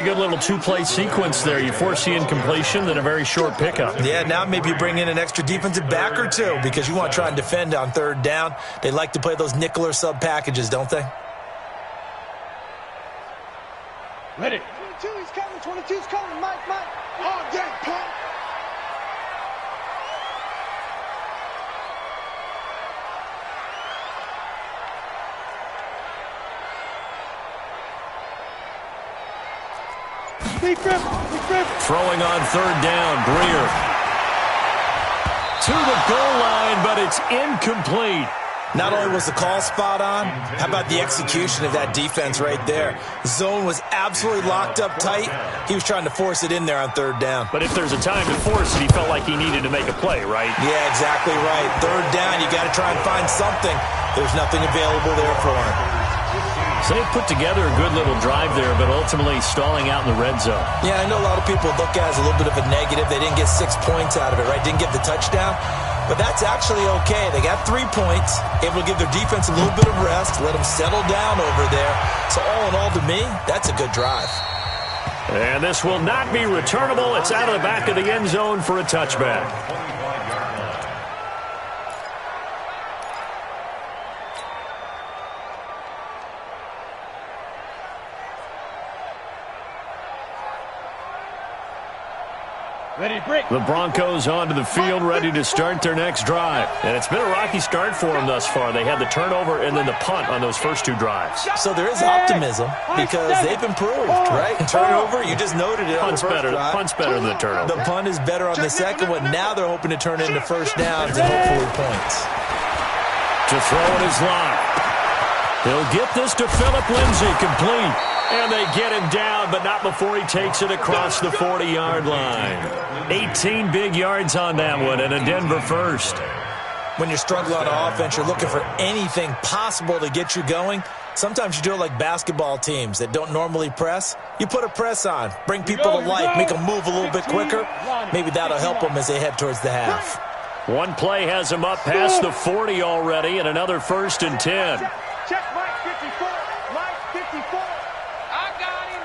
Good little two-play sequence there. You force the incompletion, then a very short pickup. Yeah, now maybe you bring in an extra defensive back or two because you want to try and defend on third down. They like to play those nickel or sub packages, don't they? Ready. 22, he's coming. 22's coming. Mike. Oh, yeah, pump. Throwing on third down, Breer. To the goal line, but it's incomplete. Not only was the call spot on, how about the execution of that defense right there? Zone was absolutely locked up tight. He was trying to force it in there on third down. But if there's a time to force it, he felt like he needed to make a play, right? Yeah, exactly right. Third down, you got to try and find something. There's nothing available there for him. So they put together a good little drive there, but ultimately stalling out in the red zone. Yeah, I know a lot of people look at it as a little bit of a negative. They didn't get 6 points out of it, right? Didn't get the touchdown. But that's actually okay. They got 3 points, able to give their defense a little bit of rest, let them settle down over there. So all in all, to me, that's a good drive. And this will not be returnable. It's out of the back of the end zone for a touchback. The Broncos onto the field, ready to start their next drive. And it's been a rocky start for them thus far. They had the turnover and then the punt on those first 2 drives. So there is optimism because they've improved, right? Turnover, you just noted it. Punt's better than the turnover. The punt is better on the second one. Now they're hoping to turn it into first downs and hopefully points. To throw it is Locke. He'll get this to Phillip Lindsay, complete. And they get him down, but not before he takes it across the 40-yard line. 18 big yards on that one, and a Denver first. When you're struggling on offense, you're looking for anything possible to get you going. Sometimes you do it like basketball teams that don't normally press. You put a press on, bring people to life, make them move a little bit quicker. Maybe that'll help them as they head towards the half. One play has him up past the 40 already, and another 1st and 10. Check Mike 54. Mike 54. I got him.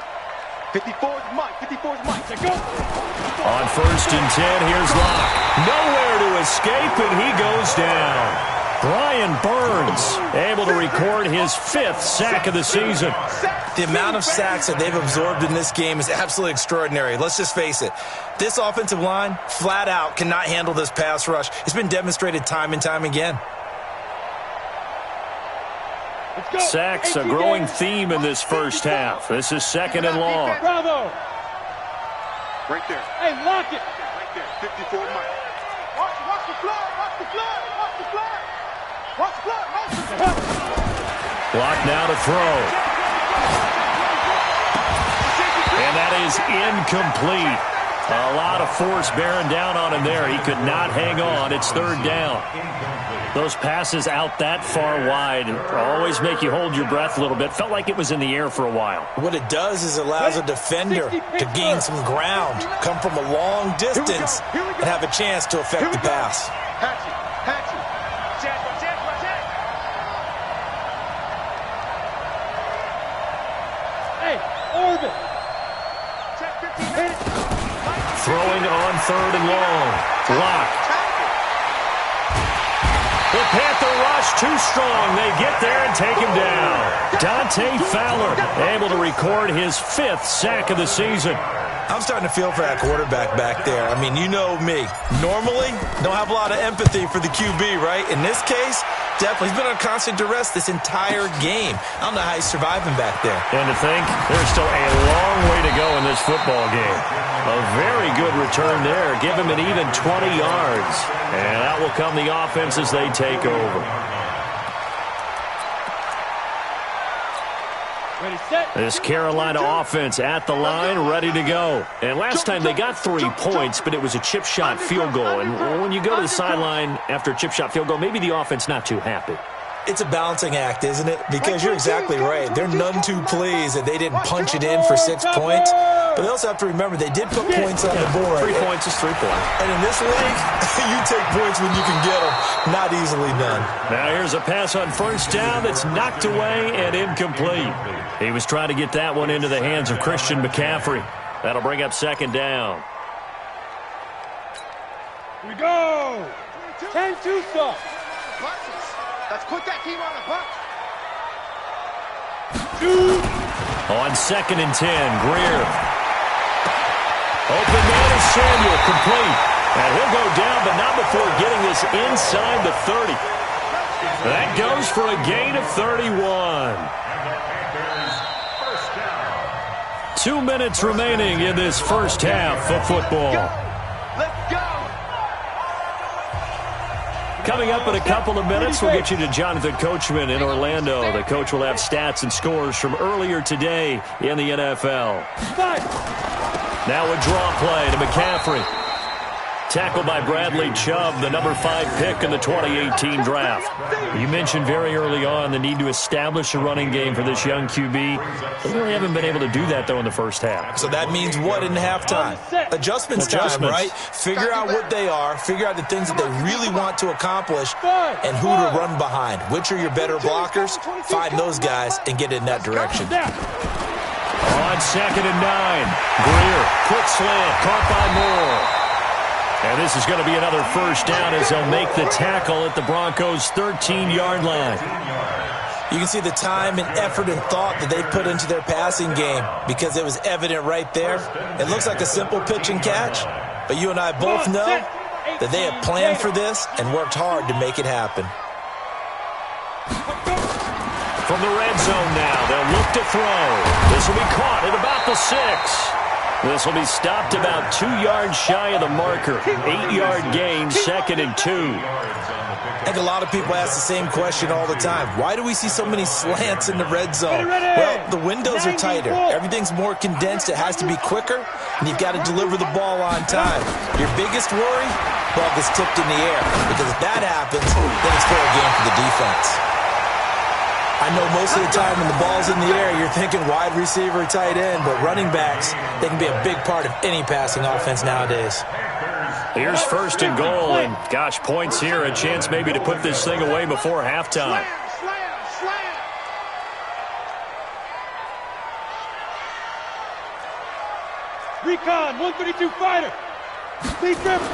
54's Mike. 54's Mike. Let's go. On 1st and 10, here's Locke. Nowhere to escape, and he goes down. Brian Burns able to record his 5th sack of the season. The amount of sacks that they've absorbed in this game is absolutely extraordinary. Let's just face it. This offensive line, flat out, cannot handle this pass rush. It's been demonstrated time and time again. Sacks, a growing theme in this first half. This is 2nd and long. Bravo. Right there. Hey, lock it. Right there. 54 Mike. Watch the flood. Watch the flood. Watch the flood. Watch the flood. Watch the flood. Block now to throw. And that is incomplete. A lot of force bearing down on him there. He could not hang on. It's 3rd down. Those passes out that far wide always make you hold your breath a little bit. Felt like it was in the air for a while. What it does is it allows a defender to gain some ground, come from a long distance, and have a chance to affect the pass. Hey, Orbit. Throwing on 3rd and long. Locke. The Panther rush too strong. They get there and take him down. Dante Fowler able to record his 5th sack of the season. I'm starting to feel for that quarterback back there. I mean, you know me. Normally, don't have a lot of empathy for the QB, right? In this case, definitely. He's been on constant duress this entire game. I don't know how he's surviving back there. And to think, there's still a long way to go in this football game. A very good return there. Give him an even 20 yards. And that will come the offense as they take over. This Carolina offense at the line, ready to go. And last time they got 3 points, but it was a chip shot field goal. And when you go to the sideline after a chip shot field goal, maybe the offense not too happy. It's a balancing act, isn't it? Because you're exactly right. They're none too pleased that they didn't punch it in for 6 points. But they also have to remember they did put points on the board. 3 points is 3 points. And in this league, you take points when you can get them. Not easily done. Now here's a pass on first down that's knocked away and incomplete. He was trying to get that one into the hands of Christian McCaffrey. That'll bring up second down. Here we go. 10-2 stuff. Let's put that team on the punch. On 2nd and 10, Greer. Open man is Samuel, complete. And he'll go down, but not before getting this inside the 30. That goes for a gain of 31. 2 minutes remaining in this first half of football. Let's go. Coming up in a couple of minutes, we'll get you to Jonathan Coachman in Orlando. The coach will have stats and scores from earlier today in the NFL. Now a draw play to McCaffrey. Tackled by Bradley Chubb, the number 5 pick in the 2018 draft. You mentioned very early on the need to establish a running game for this young QB. They really haven't been able to do that, though, in the first half. So that means what in halftime? Adjustments time, right? Figure out what they are, figure out the things that they really want to accomplish, and who to run behind. Which are your better blockers? Find those guys and get in that direction. On 2nd and 9, Greer, quick slant, caught by Moore. And this is going to be another first down as they'll make the tackle at the Broncos' 13-yard line. You can see the time and effort and thought that they put into their passing game because it was evident right there. It looks like a simple pitch and catch, but you and I both know that they have planned for this and worked hard to make it happen. From the red zone now, they'll look to throw. This will be caught at about the 6. This will be stopped about 2 yards shy of the marker. 8-yard gain, 2nd and 2. I think a lot of people ask the same question all the time. Why do we see so many slants in the red zone? Well, the windows are tighter. Everything's more condensed. It has to be quicker, and you've got to deliver the ball on time. Your biggest worry? Ball gets tipped in the air, because if that happens, then it's fair game for the defense. I know most of the time when the ball's in the air, you're thinking wide receiver, tight end, but running backs, they can be a big part of any passing offense nowadays. Here's 1st and goal, and gosh, points here, a chance maybe to put this thing away before halftime. Slam. Recon, 132 fighter. Please dribble.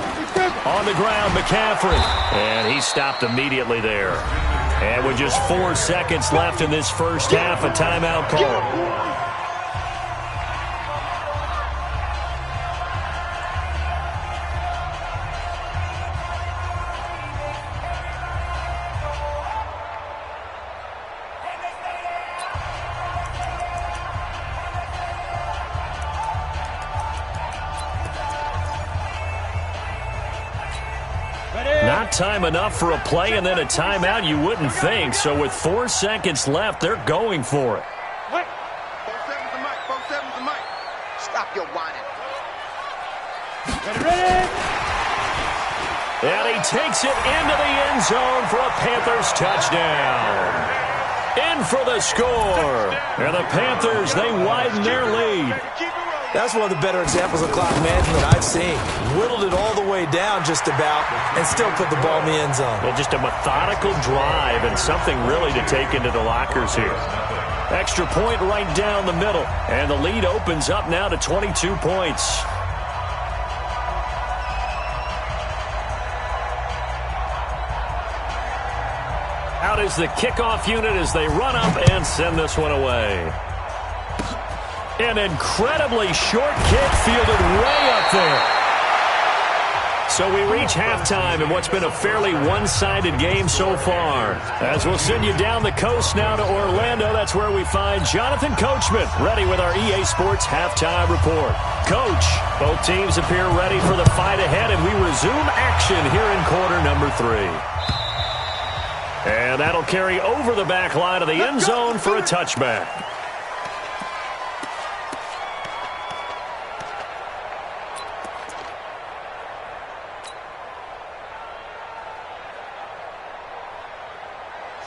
On the ground, McCaffrey, and he stopped immediately there. And with just 4 seconds left in this first half, a timeout call. Not time enough for a play and then a timeout, you wouldn't think. So with 4 seconds left, they're going for it. What? 4-7's the mic. 4-7's the mic. Stop your whining. Ready? And he takes it into the end zone for a Panthers touchdown. In for the score. And the Panthers, they widen their lead. That's one of the better examples of clock management I've seen. Whittled it all the way down just about and still put the ball in the end zone. Well, just a methodical drive and something really to take into the lockers here. Extra point right down the middle. And the lead opens up now to 22 points. Out is the kickoff unit as they run up and send this one away. An incredibly short kick fielded way up there. So we reach halftime in what's been a fairly one-sided game so far. As we'll send you down the coast now to Orlando, that's where we find Jonathan Coachman, ready with our EA Sports Halftime Report. Coach, both teams appear ready for the fight ahead, and we resume action here in quarter number 3. And that'll carry over the back line of the end zone for a touchback.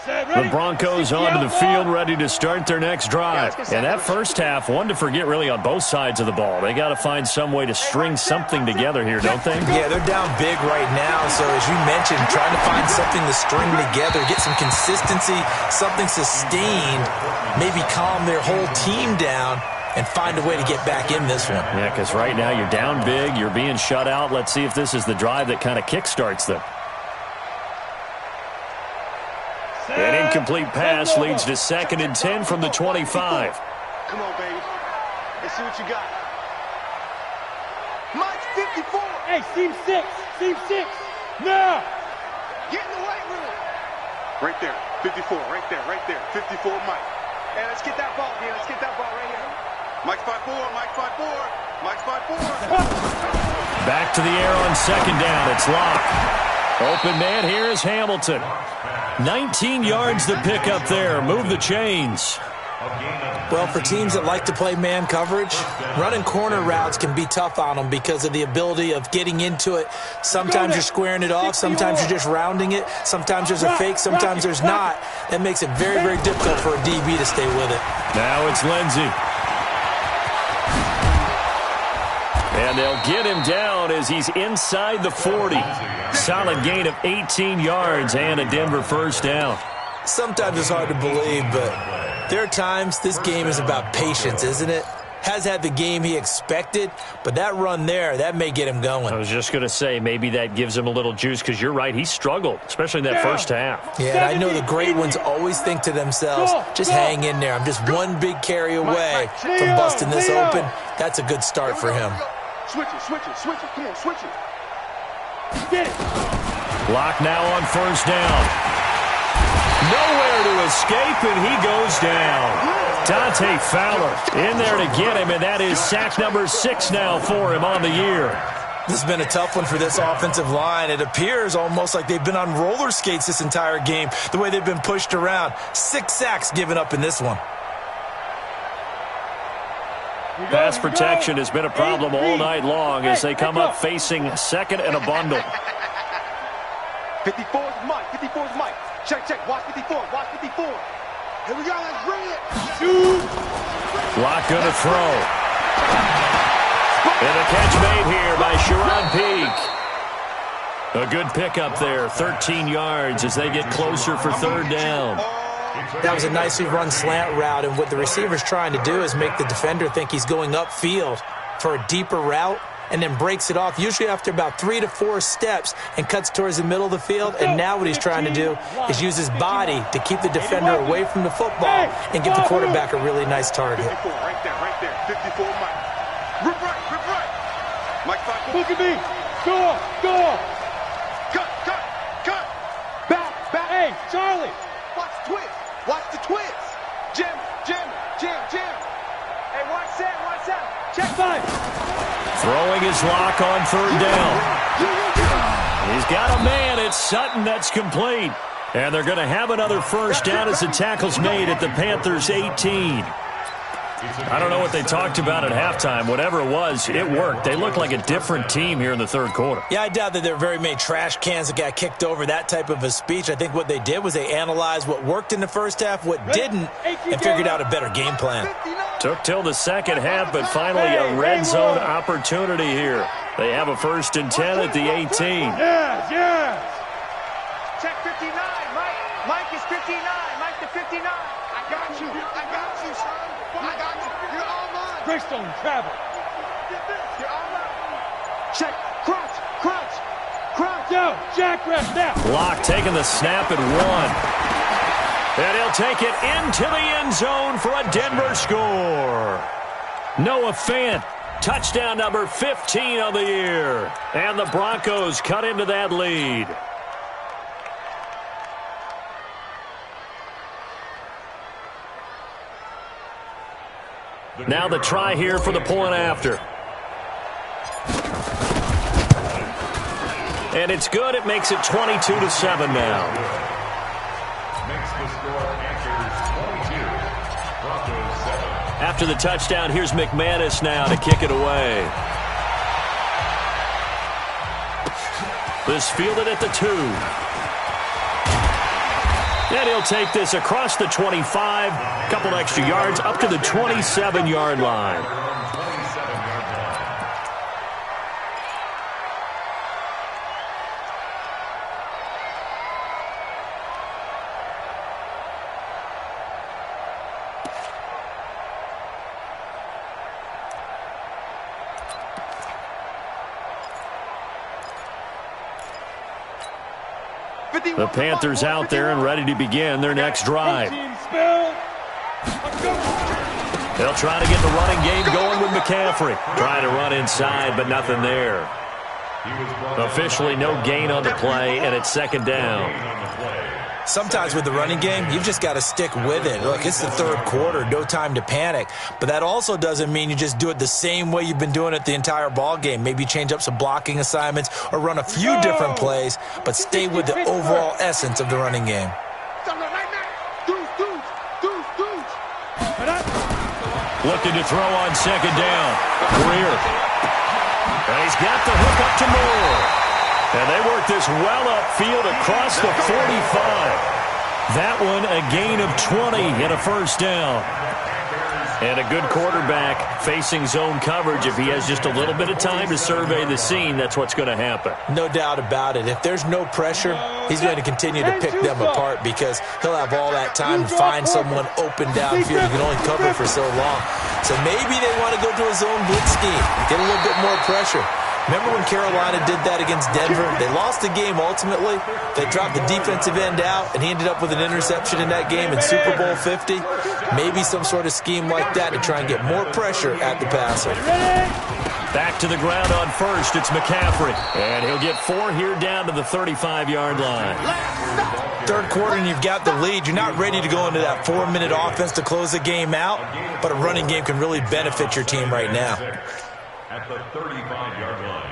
Set. The Broncos onto the field, ready to start their next drive. And that first half, one to forget really on both sides of the ball. They got to find some way to string something together here, don't they? Yeah, they're down big right now. So as you mentioned, trying to find something to string together, get some consistency, something sustained, maybe calm their whole team down and find a way to get back in this one. Yeah, because right now you're down big, you're being shut out. Let's see if this is the drive that kind of kickstarts them. An incomplete pass leads to 2nd and 10 from the 25. Come on, baby. Let's see what you got. Mike's 54. Hey, seam 6. Seam 6. Now. Get in the right room. Right there. 54. Right there. Right there. 54, Mike. Hey, let's get that ball, man. Let's get that ball right here. Mike's 5-4. Mike's 5-4. Mike's 5-4. Back to the air on 2nd down. It's Locke. Open man here is Hamilton. 19 yards to pick up there. Move the chains. Well, for teams that like to play man coverage, running corner routes can be tough on them because of the ability of getting into it. Sometimes you're squaring it off. Sometimes you're just rounding it. Sometimes there's a fake. Sometimes there's not. That makes it very, very difficult for a DB to stay with it. Now it's Lindsey. And they'll get him down as he's inside the 40. Solid gain of 18 yards and a Denver first down. Sometimes it's hard to believe, but there are times this game is about patience, isn't it? Has had the game he expected, but that run there, that may get him going. I was just going to say, maybe that gives him a little juice because you're right, he struggled, especially in that first half. Yeah, and I know the great ones always think to themselves, just hang in there. I'm just one big carry away from busting this open. That's a good start for him. Switch it, switch it, switch it. Come on, switch it. Get it. Lock now on first down. Nowhere to escape, and he goes down. Dante Fowler in there to get him, and that is sack number 6 now for him on the year. This has been a tough one for this offensive line. It appears almost like they've been on roller skates this entire game, the way they've been pushed around. 6 sacks given up in this one. Pass protection has been a problem all night long as they come up facing 2nd and a bundle. 54's Mike. 54's Mike. Check, check. Watch 54. Watch 54. Here we go. Let's bring it. Shoot. Lock going to throw. And a catch made here by Sharon Peak. A good pickup there. 13 yards as they get closer for 3rd down. That was a nicely run slant route, and what the receiver's trying to do is make the defender think he's going upfield for a deeper route and then breaks it off, usually after about 3 to 4 steps, and cuts towards the middle of the field. And now what he's trying to do is use his body to keep the defender away from the football and give the quarterback a really nice target. 54, right there, right there. 54, Mike. Rip right, rip right. Mike 5. Look at me. Go on, go on. Cut, cut, cut. Back, back. Hey, Charlie. Watch the twist. Watch the twist. Jim, Jim, Jim, Jim. Hey, watch that, watch that. Check 5. Throwing his Lock on 3rd down. He's got a man. It's Sutton. That's complete. And they're going to have another first down as the tackle's made at the Panthers' 18. I don't know what they talked about at halftime. Whatever it was, it worked. They look like a different team here in the 3rd quarter. Yeah, I doubt that there are very many trash cans that got kicked over, that type of a speech. I think what they did was they analyzed what worked in the first half, what didn't, and figured out a better game plan. Took till the 2nd half, but finally a red zone opportunity here. They have a 1st and 10 at the 18. Yes, yes. Check 59, Mike. Mike is 59. Mike to 59. I got you. I got you, son. I got you. You're all mine. Greystone travel. You're all mine. Check. Crouch. Crouch. Crouch. Yo, Jack rest now. Lock taking the snap at 1. And he'll take it into the end zone for a Denver score. Noah Fant, touchdown number 15 of the year. And the Broncos cut into that lead. Now the try here for the point after. And it's good. It makes it 22-7 now. After the touchdown, here's McManus now to kick it away. This fielded at the 2. And he'll take this across the 25, a couple extra yards, up to the 27-yard line. The Panthers out there and ready to begin their next drive. They'll try to get the running game going with McCaffrey. Trying to run inside, but nothing there. Officially no gain on the play, and it's second down. Sometimes with the running game, you've just got to stick with it. Look, it's the third quarter, no time to panic. But that also doesn't mean you just do it the same way you've been doing it the entire ball game. Maybe change up some blocking assignments or run a few different plays, but stay with the overall essence of the running game. Looking to throw on second down. Greer. And he's got the hook up to Moore. And they work this well upfield across the 45. That one a gain of 20 and a first down. And a good quarterback facing zone coverage. If he has just a little bit of time to survey the scene, that's what's going to happen. No doubt about it. If there's no pressure, he's going to continue to pick them apart because he'll have all that time to find someone open downfield. He can only cover for so long. So maybe they want to go to a zone blitz scheme, get a little bit more pressure. Remember when Carolina did that against Denver? They lost the game ultimately. They dropped the defensive end out, and he ended up with an interception in that game in Super Bowl 50. Maybe some sort of scheme like that to try and get more pressure at the passer. Back to the ground on first. It's McCaffrey. And he'll get 4 here down to the 35-yard line. Third quarter and you've got the lead. You're not ready to go into that 4-minute offense to close the game out, but a running game can really benefit your team right now. At the 35-yard line.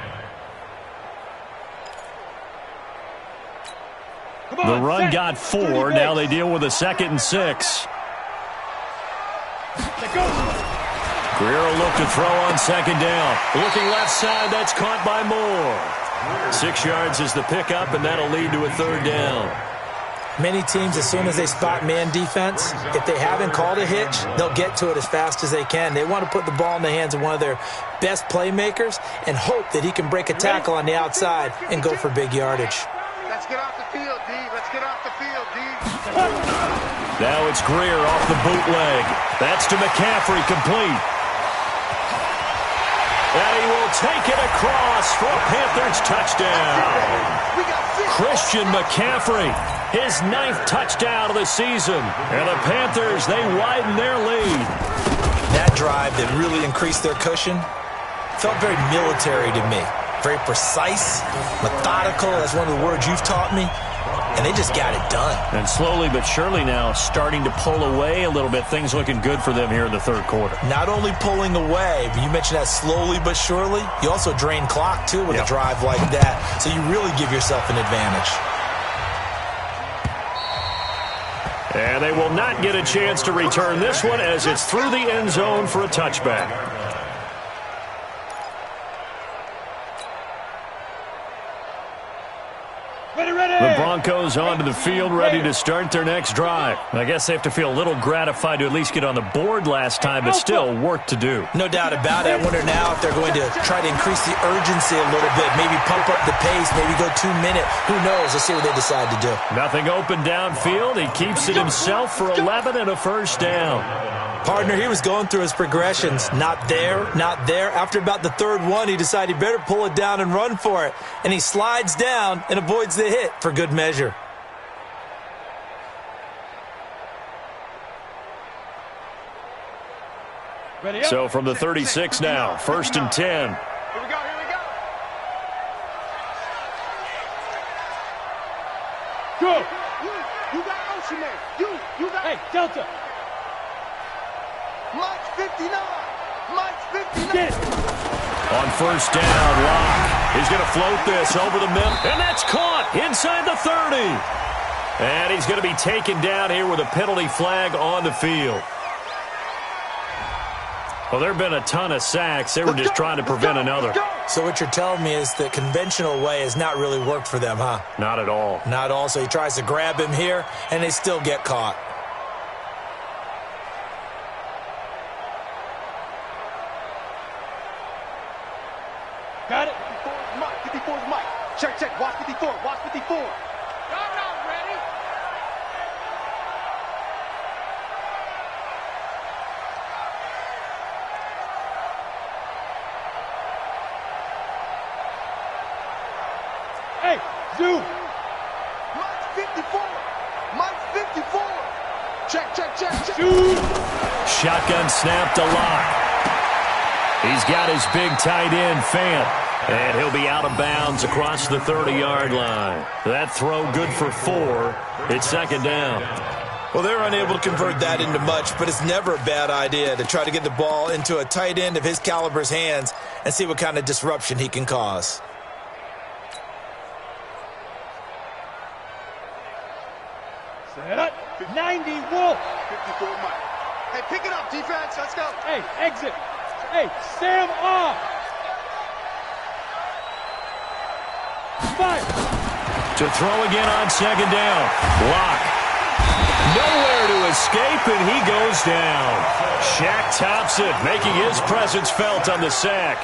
The run got 4. Now they deal with a 2nd and 6. Greer will look to throw on second down. Looking left side, that's caught by Moore. 6 yards is the pickup, and that'll lead to a third down. Many teams, as soon as they spot man defense, if they haven't called a hitch, they'll get to it as fast as they can. They want to put the ball in the hands of one of their best playmakers and hope that he can break a tackle on the outside and go for big yardage. Let's get off the field, D. Let's get off the field, D. Now it's Greer off the bootleg. That's to McCaffrey, complete. And he will take it across for a Panthers touchdown. Christian McCaffrey, his 9th touchdown of the season. And the Panthers, they widen their lead. That drive that really increased their cushion felt very military to me. Very precise, methodical, that's one of the words you've taught me. And they just got it done. And slowly but surely now starting to pull away a little bit. Things looking good for them here in the third quarter. Not only pulling away, but you mentioned that slowly but surely. You also drain clock, too, with a drive like that. So you really give yourself an advantage. And they will not get a chance to return this one as it's through the end zone for a touchback. The Broncos onto the field, ready to start their next drive. I guess they have to feel a little gratified to at least get on the board last time, but still work to do. No doubt about it. I wonder now if they're going to try to increase the urgency a little bit, maybe pump up the pace, maybe go 2 minutes. Who knows? Let's see what they decide to do. Nothing open downfield. He keeps it himself for 11 and a first down. Partner, he was going through his progressions. Not there, not there. After about the third one, he decided he better pull it down and run for it. And he slides down and avoids the hit for good measure. So from the 36 now, 1st and 10. Here we go, here we go. Go. You got Ocean there. You got... Hey, Delta. Mike's 59. Mike's 59. Get it. On first down, Locke. He's going to float this over the middle. And that's caught inside the 30. And he's going to be taken down here with a penalty flag on the field. Well, there have been a ton of sacks. They were just trying to prevent another. So what you're telling me is the conventional way has not really worked for them, huh? Not at all. Not at all. So he tries to grab him here, and they still get caught. Got it. 54 is Mike. 54 is Mike. Check, check. Watch 54. Watch 54. I'm not ready. Hey, zoom. Mike's 54. Mike's 54. Check, check, check, check. Zoom. Shotgun snap to Lock. He's got his big tight end, Fant. And he'll be out of bounds across the 30-yard line. That throw good for 4. It's second down. Well, they're unable to convert that into much, but it's never a bad idea to try to get the ball into a tight end of his caliber's hands and see what kind of disruption he can cause. Set. 90 Wolf. 54 Mike. Hey, pick it up, defense. Let's go. Hey, exit. Hey, Sam off. Fire. To throw again on second down. Lock. Nowhere to escape, and he goes down. Shaq Thompson making his presence felt on the sack.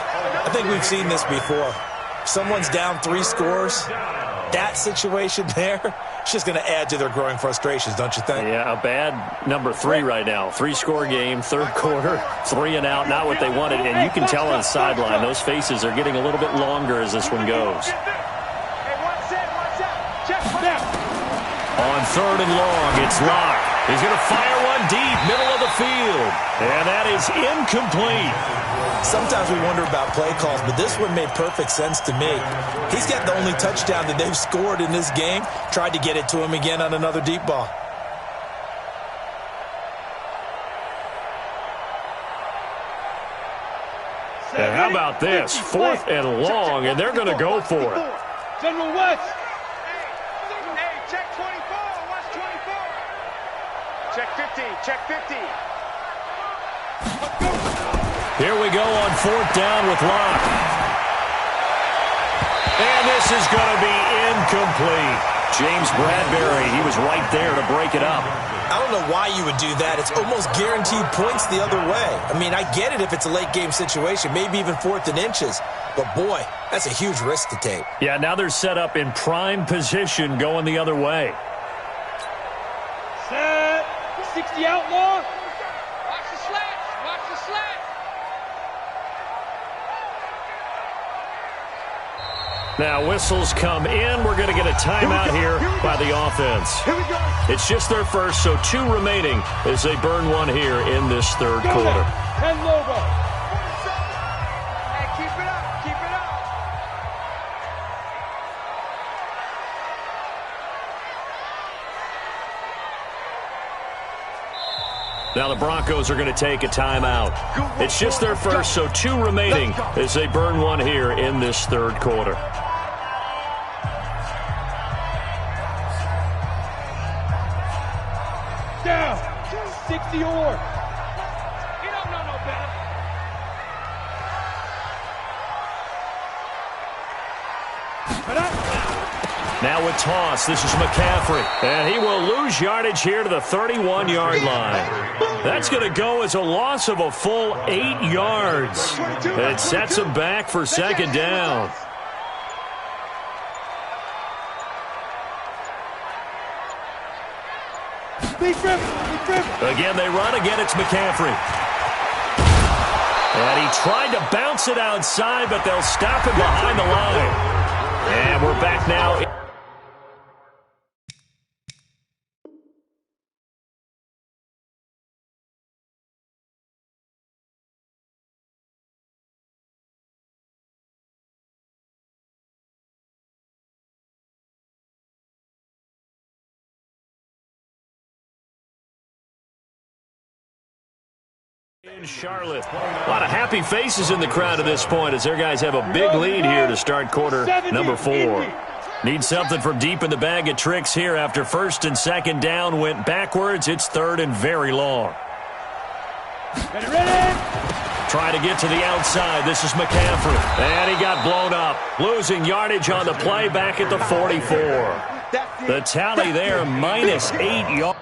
I think we've seen this before. Someone's down 3 scores. That situation there, it's just going to add to their growing frustrations, don't you think? Yeah, a bad number 3 right now. 3-score game, third quarter, 3 and out, not what they wanted. And you can tell on the sideline, those faces are getting a little bit longer as this one goes. On third and long, it's Lock. He's going to fire one deep, middle of the field. And that is incomplete. Sometimes we wonder about play calls, but this one made perfect sense to me. He's got the only touchdown that they've scored in this game. Tried to get it to him again on another deep ball. And how about this? 4th and long, and they're going to go for it. General West. Hey, check 24. Watch 24. Check 50. Check 50. Here we go on 4th down with Lock. And this is going to be incomplete. James Bradbury, he was right there to break it up. I don't know why you would do that. It's almost guaranteed points the other way. I mean, I get it if it's a late game situation, maybe even 4th and inches. But, boy, that's a huge risk to take. Yeah, now they're set up in prime position going the other way. Set. 60 outlaw. Watch the slats. Watch the slats. Now whistles come in. We're going to get a timeout here by the offense. Here we go. It's just their first, so 2 remaining as they burn one here in this third Go quarter. now. 10 Lobo. Hey, keep it up. Keep it up. Now the Broncos are going to take a timeout. It's just their first, so 2 remaining as they burn one here in this third quarter. Down. 60 or. He don't know no better. Now with toss, this is McCaffrey. And he will lose yardage here to the 31-yard line. That's going to go as a loss of a full 8 yards. It sets him back for second down. Big rip. Big rip. Again, they run. Again, it's McCaffrey. And he tried to bounce it outside, but they'll stop him behind the line. And we're back now. In Charlotte. A lot of happy faces in the crowd at this point as their guys have a big lead here to start quarter number 4. Need something from deep in the bag of tricks here after first and second down went backwards. It's third and very long. Ready, ready. Trying to get to the outside. This is McCaffrey. And he got blown up. Losing yardage on the play back at the 44. The tally there, minus 8 yards.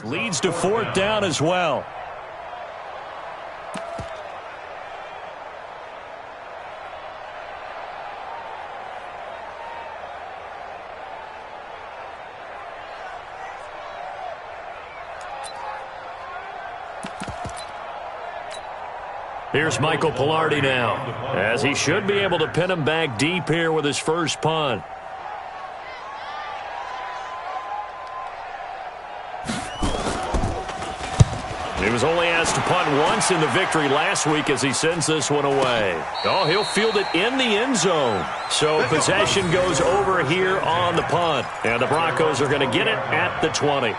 Leads to 4th down as well. Here's Michael Pilardi now, as he should be able to pin him back deep here with his first punt. He was only asked to punt once in the victory last week as he sends this one away. Oh, he'll field it in the end zone. So possession goes over here on the punt. And the Broncos are going to get it at the 20.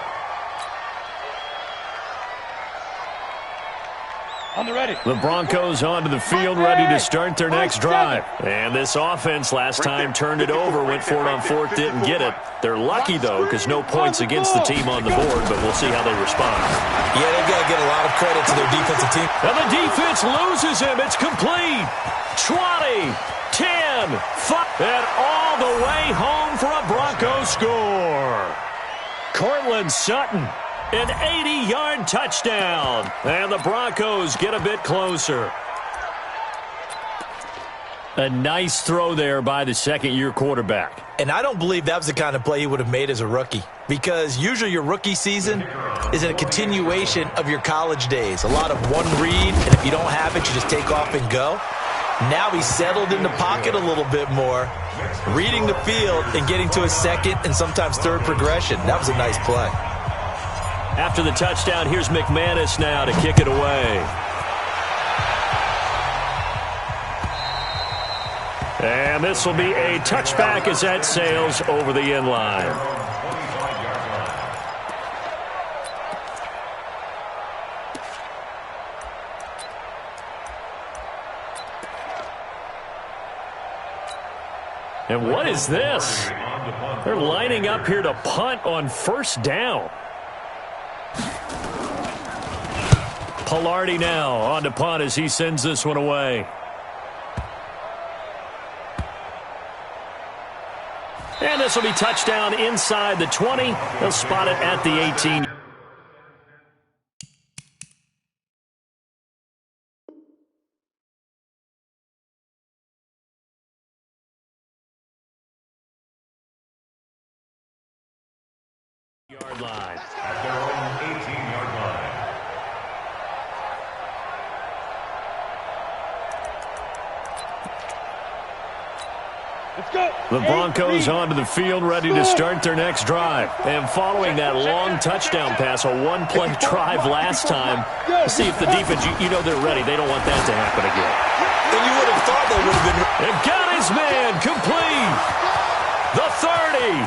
On the ready. The Broncos onto the field, ready to start their next drive. And this offense last time turned it over, went for it on 4th, didn't get it. They're lucky, though, because no points against the team on the board, but we'll see how they respond. Yeah, they've got to get a lot of credit to their defensive team. And the defense loses him. It's complete. 20, 10, 5, and all the way home for a Broncos score. Cortland Sutton. An 80-yard touchdown. And the Broncos get a bit closer. A nice throw there by the second-year quarterback. And I don't believe that was the kind of play he would have made as a rookie, because usually your rookie season is a continuation of your college days. A lot of one read, and if you don't have it, you just take off and go. Now he's settled in the pocket a little bit more, reading the field and getting to a second and sometimes third progression. That was a nice play. After the touchdown, here's McManus now to kick it away. And this will be a touchback as that sails over the end line. And what is this? They're lining up here to punt on 1st down. Pilardi now on to punt as he sends this one away. And this will be touchdown inside the 20. They'll spot it at the 18. Yard line. At their own 18-yard line. Let's go. The Broncos onto the field, ready to start their next drive. And following that long touchdown pass, a one-play drive last time, see if the defense, you know they're ready. They don't want that to happen again. And you would have thought they would have been. And got his man complete. The 30,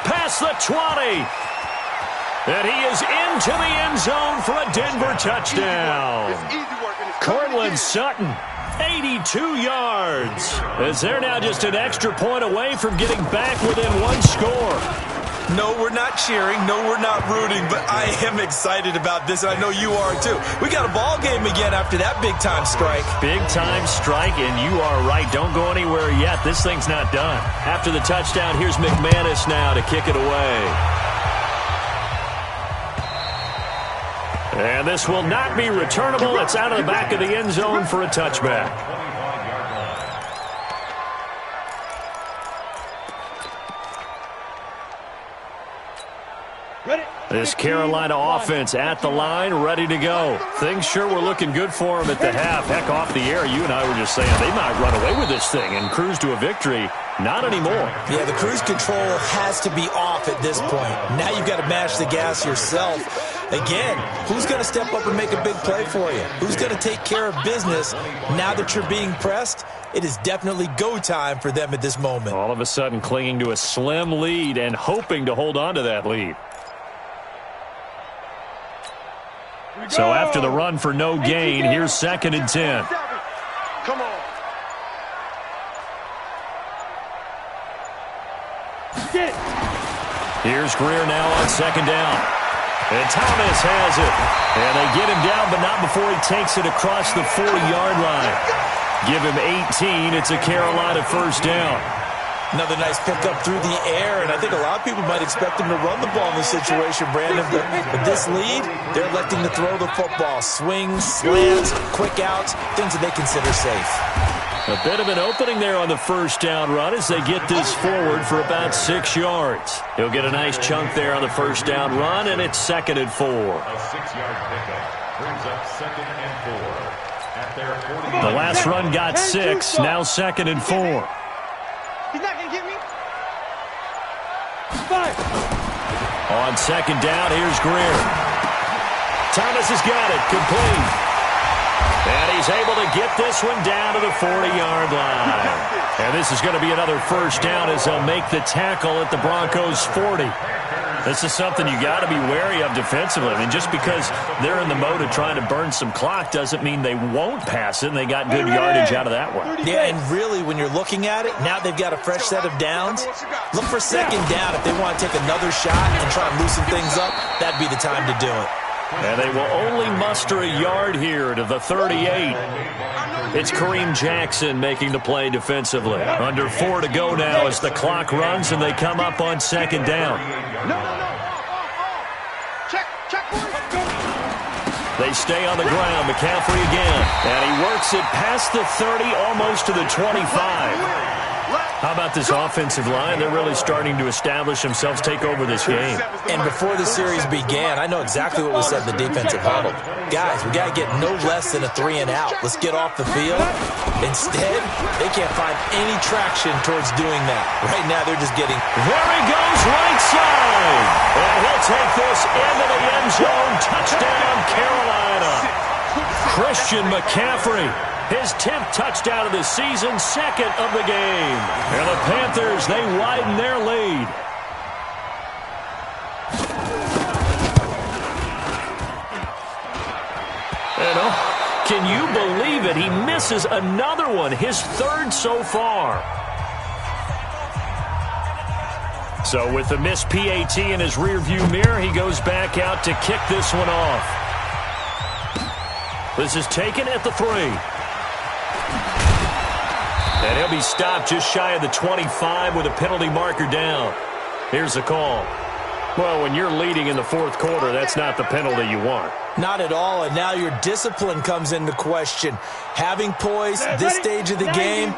past the 20. And he is into the end zone for a Denver touchdown. Cortland Sutton, 82 yards. As they're now just an extra point away from getting back within one score. No, we're not cheering. No, we're not rooting. But I am excited about this, and I know you are too. We got a ball game again after that big-time strike. Big-time strike, and you are right. Don't go anywhere yet. This thing's not done. After the touchdown, here's McManus now to kick it away. And this will not be returnable. It's out of the back of the end zone for a touchback. This Carolina offense at the line, ready to go. Things sure were looking good for them at the half. Heck, off the air, you and I were just saying they might run away with this thing and cruise to a victory. Not anymore. Yeah, the cruise control has to be off at this point. Now you've got to mash the gas yourself. Again, who's going to step up and make a big play for you? Who's going to take care of business now that you're being pressed? It is definitely go time for them at this moment. All of a sudden clinging to a slim lead and hoping to hold on to that lead. So after the run for no gain, here's 2nd and 10. Come on. Here's Greer now on 2nd down. And Thomas has it. And they get him down, but not before he takes it across the 40-yard line. Give him 18. It's a Carolina 1st down. Another nice pickup through the air, and I think a lot of people might expect him to run the ball in this situation, Brandon. But with this lead, they're electing to throw the football. Swings, slants, quick outs, things that they consider safe. A bit of an opening there on the 1st down run as they get this forward for about 6 yards. He'll get a nice chunk there on the 1st down run, and it's 2nd and 4. A 6-yard pickup brings up 2nd and 4 at their 40. The last run got 6, now 2nd and 4. He's not going to get me. On 2nd down, here's Greer. Thomas has got it, complete. And he's able to get this one down to the 40-yard line. And this is going to be another 1st down as they'll make the tackle at the Broncos' 40. This is something you got to be wary of defensively. I mean, just because they're in the mode of trying to burn some clock doesn't mean they won't pass it, and they got good yardage out of that one. Yeah, and really, when you're looking at it, now they've got a fresh set of downs. Look for 2nd down if they want to take another shot and try and loosen things up. That'd be the time to do it. And they will only muster a yard here to the 38. It's Kareem Jackson making the play defensively. Under 4 to go now as the clock runs and they come up on 2nd down. No. Check. They stay on the ground. McCaffrey again. And he works it past the 30, almost to the 25. How about this offensive line? They're really starting to establish themselves, take over this game. And before the series began, I know exactly what was said in the defensive huddle. Guys, we got to get no less than a 3 and out. Let's get off the field. Instead, they can't find any traction towards doing that. Right now, they're just getting... There he goes, right side. And he'll take this into the end zone. Touchdown, Carolina. Christian McCaffrey. His 10th touchdown of the season, 2nd of the game. And the Panthers, they widen their lead. Can you believe it? He misses another one, his 3rd so far. So with the missed PAT in his rearview mirror, he goes back out to kick this one off. This is taken at the 3. And he'll be stopped just shy of the 25 with a penalty marker down. Here's the call. Well, when you're leading in the 4th quarter, that's not the penalty you want. Not at all, and now your discipline comes into question. Having poise this stage of the game,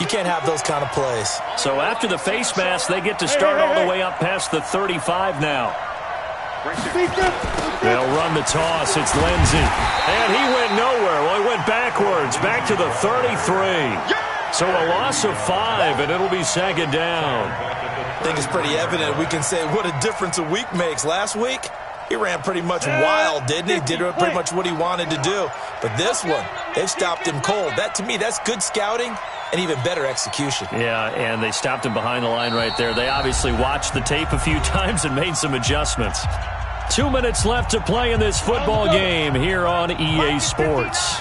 you can't have those kind of plays. So after the face mask, they get to start all the way up past the 35 now. They'll run the toss. It's Lindsey. And he went nowhere. Well, he went backwards, back to the 33. So a loss of 5, and it'll be 2nd down. I think it's pretty evident. We can say what a difference a week makes. Last week, he ran pretty much wild, didn't he? Did pretty much what he wanted to do. But this one, they've stopped him cold. That, to me, that's good scouting and even better execution. Yeah, and they stopped him behind the line right there. They obviously watched the tape a few times and made some adjustments. 2 minutes left to play in this football game here on EA Sports.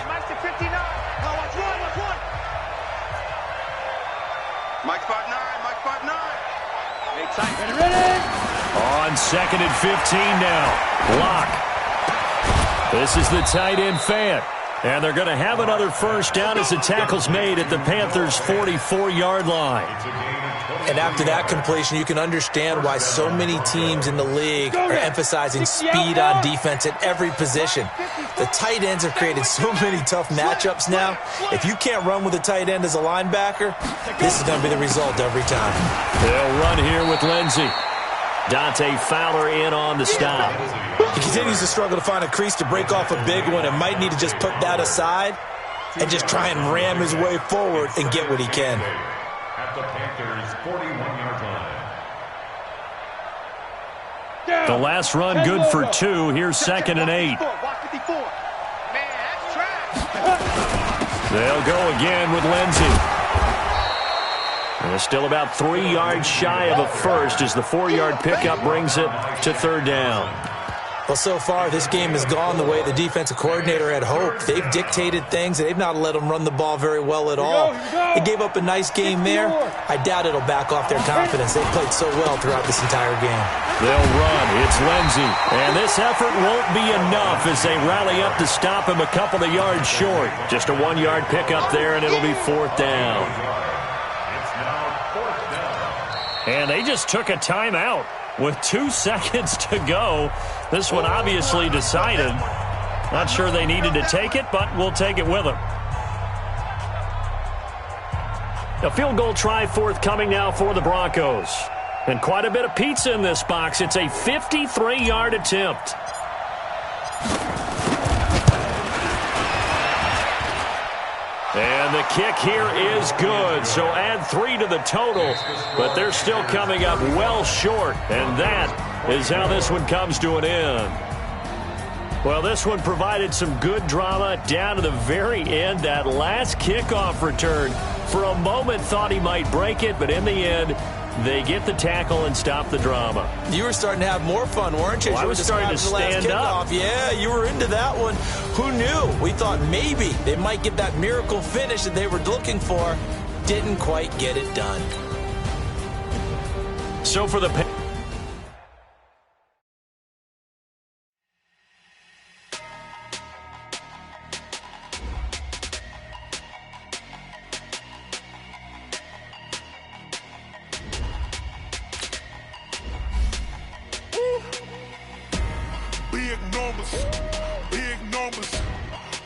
Mike 5'9", Mike 5'9". Hey, tight. Ready? On 2nd and 15 now. Lock. This is the tight end Fant. And they're going to have another 1st down as the tackle's made at the Panthers' 44-yard line. And after that completion, you can understand why so many teams in the league are emphasizing speed on defense at every position. The tight ends have created so many tough matchups now. If you can't run with a tight end as a linebacker, this is going to be the result every time. They'll run here with Lindsey. Dante Fowler in on the stop. He continues to struggle to find a crease to break off a big one and might need to just put that aside and just try and ram his way forward and get what he can. At the Panthers' 41-yard line. The last run good for 2. Here's 2nd and 8. They'll go again with Lindsey. And it's still about 3 yards shy of a first as the 4-yard pickup brings it to 3rd down. Well, so far, this game has gone the way the defensive coordinator had hoped. They've dictated things, and they've not let them run the ball very well at all. They gave up a nice game there. I doubt it'll back off their confidence. They've played so well throughout this entire game. They'll run. It's Lindsey. And this effort won't be enough as they rally up to stop him a couple of yards short. Just a 1-yard pickup there, and it'll be 4th down. It's now 4th down. And they just took a timeout with 2 seconds to go. This one obviously decided. Not sure they needed to take it, but we'll take it with them. A field goal try forthcoming now for the Broncos. And quite a bit of pizza in this box. It's a 53-yard attempt. And the kick here is good. So add 3 to the total. But they're still coming up well short. And that is how this one comes to an end. Well, this one provided some good drama down to the very end. That last kickoff return, for a moment thought he might break it, but in the end, they get the tackle and stop the drama. You were starting to have more fun, weren't you? Well, I was starting to stand up. Yeah, you were into that one. Who knew? We thought maybe they might get that miracle finish that they were looking for. Didn't quite get it done. So for the big numbers,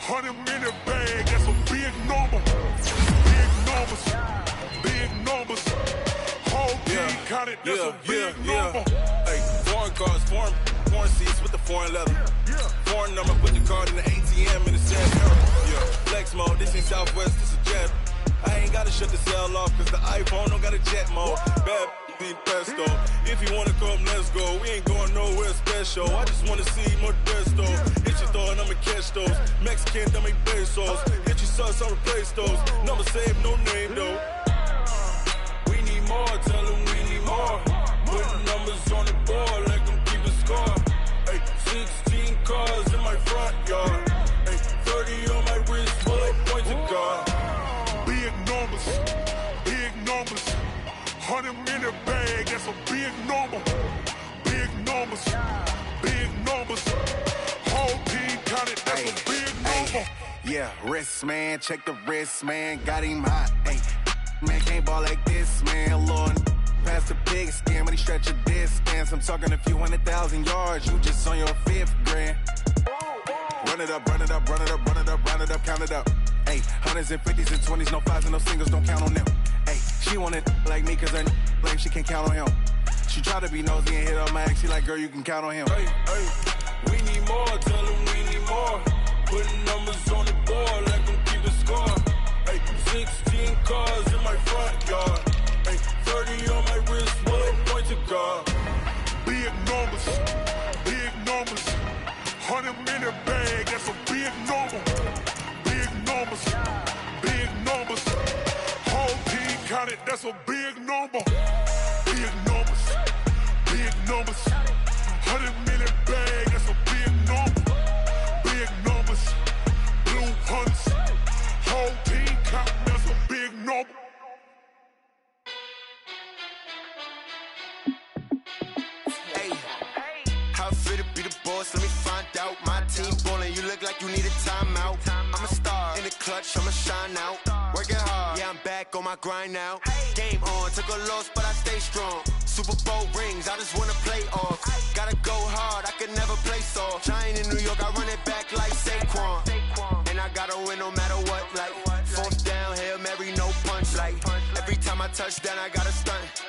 100-minute bag, that's a big number. Big numbers, whole team counted, that's a big number. Hey, foreign cars, foreign seats with the foreign leather. Foreign number, put the card in the ATM in the sand. Yeah, flex mode, this ain't Southwest, this a jet. I ain't gotta shut the cell off, cause the iPhone don't got a jet mode. Bad need pesto. If you wanna come, let's go. We ain't going nowhere special. I just wanna see more Modesto. Hit your throw and I'ma catch those. Mexican, dummy pesos. Hit your sauce, I'll replace those. Number save, no name though. We need more, tell them we need more. Put numbers on the board, let them keep a score. Hey, 16 cars in my front yard. Hey, 30 on my wrist, bullet point to God. Big numbers, 100-minute bag, that's a big number. Big numbers, whole team counted, that's a big number. Yeah, wrist man, check the wrist man, got him hot. Ay, man can't ball like this, man. Lord, past the big skin when he stretch a distance. I'm talking a few 100,000 yards, you just on your 5th grand. Run it up, count it up. Ay, 100s and 50s and 20s, no 5s and no singles, don't count on them. Ay, she want it like me cause her like she can't count on him. She try to be nosy and hit her max, she like, girl, you can count on him. Hey, we need more, tell them we need more. Putting numbers on the board, let them keep a score. Hey, 16 cars in my front yard. Hey, 30 on my wrist, bullet point to God. Big numbers, 100-minute bag, that's a big number. Big numbers, whole team counted, that's a big number. Big numbers, 100-minute bag, that's a big number. Big numbers, blue hunts, whole team counting, that's a big number. Hey, how fit to be the boss? Let me find out. My team ballin', you look like you need a timeout. I'm a star in the clutch, I'ma shine out. Working hard, yeah, I'm back on my grind now. Game on, took a loss, but I stay strong. Super Bowl rings, I just wanna play off. Gotta go hard, I can never play soft. Giant in New York, I run it back like Saquon. And I gotta win no matter what, like 4th down, Hail Mary, no punch. Like every time I touch down, I gotta stunt.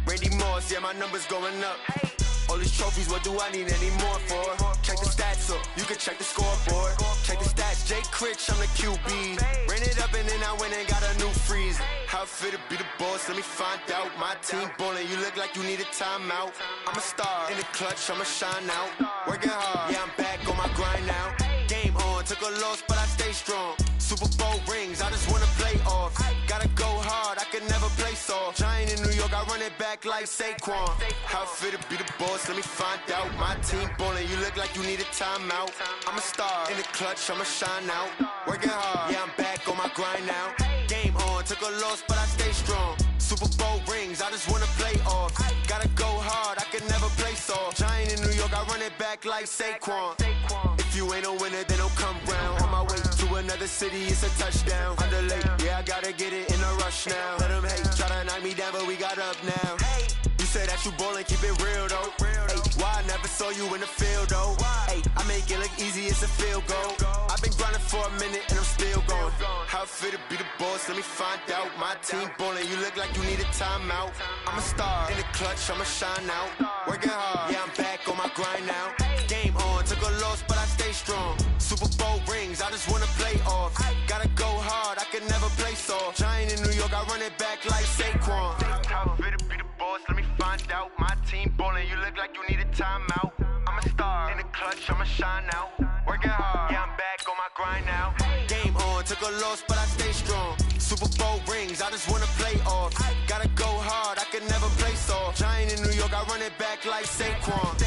Randy Moss, yeah, my numbers going up. All these trophies, what do I need any more for? Check the stats up, you can check the scoreboard. Check the stats, Jay Critch, I'm the QB. Ran it up and then I went and got a new freeze. How it feel to be the boss, let me find out. My team ballin', you look like you need a timeout. I'm a star, in the clutch, I'ma shine out. Working hard, yeah, I'm back on my grind now. Game on, took a loss, but I stay strong. Super Bowl rings, I just wanna play off. Gotta go hard, I can never play soft. Giant in New York, I run it back like Saquon. How it feel to be the boss, let me find out. My team ballin', you look like you need a timeout. I'm a star, in the clutch, I'ma shine out. Working hard, yeah, I'm back on my grind now. Game on, took a loss, but I stay strong. Super Bowl rings, I just wanna play off. Gotta go hard, I can never play soft. Giant in New York, I run it back like Saquon. If you ain't a winner, then don't come round. On my way to another city, it's a touchdown. Underlay, yeah, I gotta get it in a rush now. Let them hate, try to knock me down, but we got up now. You say that you ballin', keep it real though. Hey, why I never saw you in the field though? Hey, I make it look easy, it's a field goal. I've been grinding for a minute and I'm still going. How it feel to be the boss, let me find out. My team ballin', you look like you need a timeout. I'm a star, in the clutch, I'ma shine out. Working hard, yeah, I'm back on my grind now. Game on, took a loss, but I stay strong. Super Bowl rings, I just wanna play off. Gotta go hard, I can never play soft. Giant in New York, I run it back like Saquon. How it feel to be the boss, let me find out. My team ballin', you look like you need a timeout. I'm a star, in the clutch, I'ma shine out. Working hard, yeah, I'm back on my grind now. Game on, took a loss, but I stay strong. Super Bowl rings, I just wanna play off. Gotta go hard, I can never play soft. Giant in New York, I run it back like Saquon.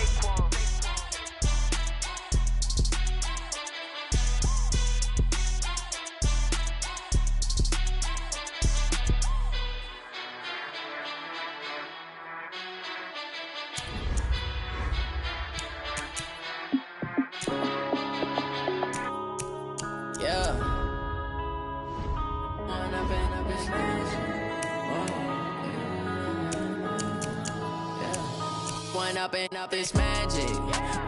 Up this magic.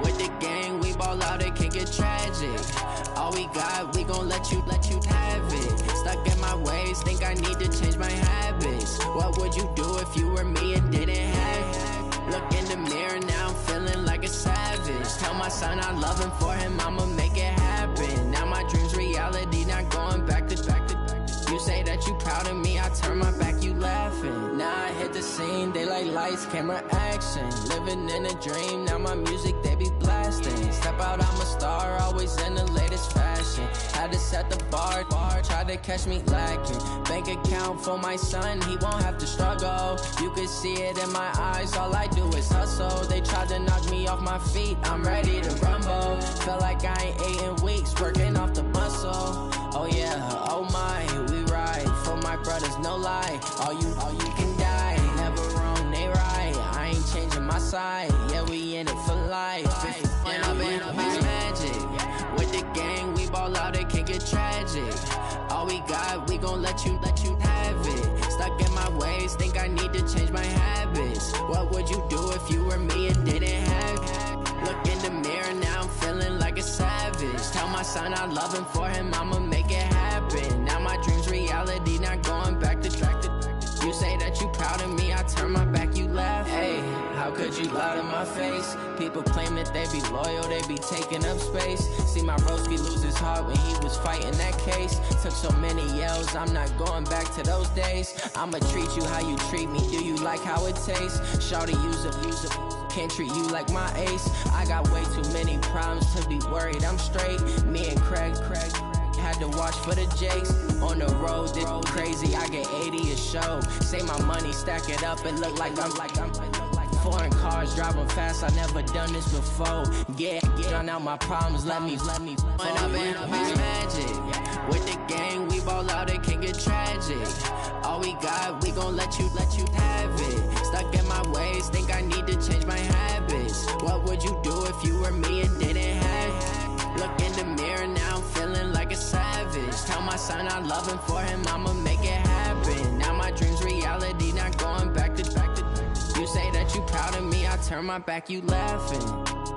With the gang, we ball out, it can get tragic. All we got, we gon' let you have it. Stuck in my ways, think I need to change my habits. What would you do if you were me and didn't have it? Look in the mirror, now I'm feeling like a savage. Tell my son I love him, for him I'ma make it happen. Now my dream's reality, not going back to. You say that you proud of me, I turn my back, you laughing. Now I hit the scene, they like lights, camera, action. Living in a dream, now my music, they be blasting. Step out, I'm a star, always in the latest fashion. Had to set the bar, try to catch me lacking. Bank account for my son, he won't have to struggle. You can see it in my eyes, all I do is hustle. They tried to knock me off my feet, I'm ready to rumble. Felt like I ain't ate in weeks, working off the muscle. Oh yeah, oh my, we ride for my brothers, no lie. All you can die, never wrong, they right. I ain't changing my side, yeah, we in it for life. And I've been magic. With the gang, we ball out, it can get tragic. All we got, we gon' let you have it. Stuck in my ways, think I need to change my habits. What would you do if you were me and didn't have it? Look in the mirror, now I'm feeling like a savage. Tell my son I love him, for him I'ma make it happen. Now my dream's reality, not going back to. You say that you proud of me, I turn my back, you laugh. Hey, how could you lie to my face? People claim that they be loyal, they be taking up space. See my broski lose his heart when he was fighting that case. Took so many yells, I'm not going back to those days. I'ma treat you how you treat me, do you like how it tastes? Shawty, use a can't treat you like my ace. I got way too many problems to be worried, I'm straight. Me and Craig had to watch for the Jakes. On the road, this crazy, I get 80 a show. Say my money, stack it up, it look like I'm foreign cars, driving fast, I never done this before. Yeah, drown out my problems, let me When I've been magic. With the gang, we ball out, it can get tragic. All we got, we gon' let you have it. Stuck in my ways, think I need to change my habits. What would you do if you were me and didn't have it? Look in the mirror, now I'm feeling like a savage. Tell my son I love him, for him I'ma make it happen. Now my dream's reality, not going back to. You say that you proud of me, I turn my back, you laughing.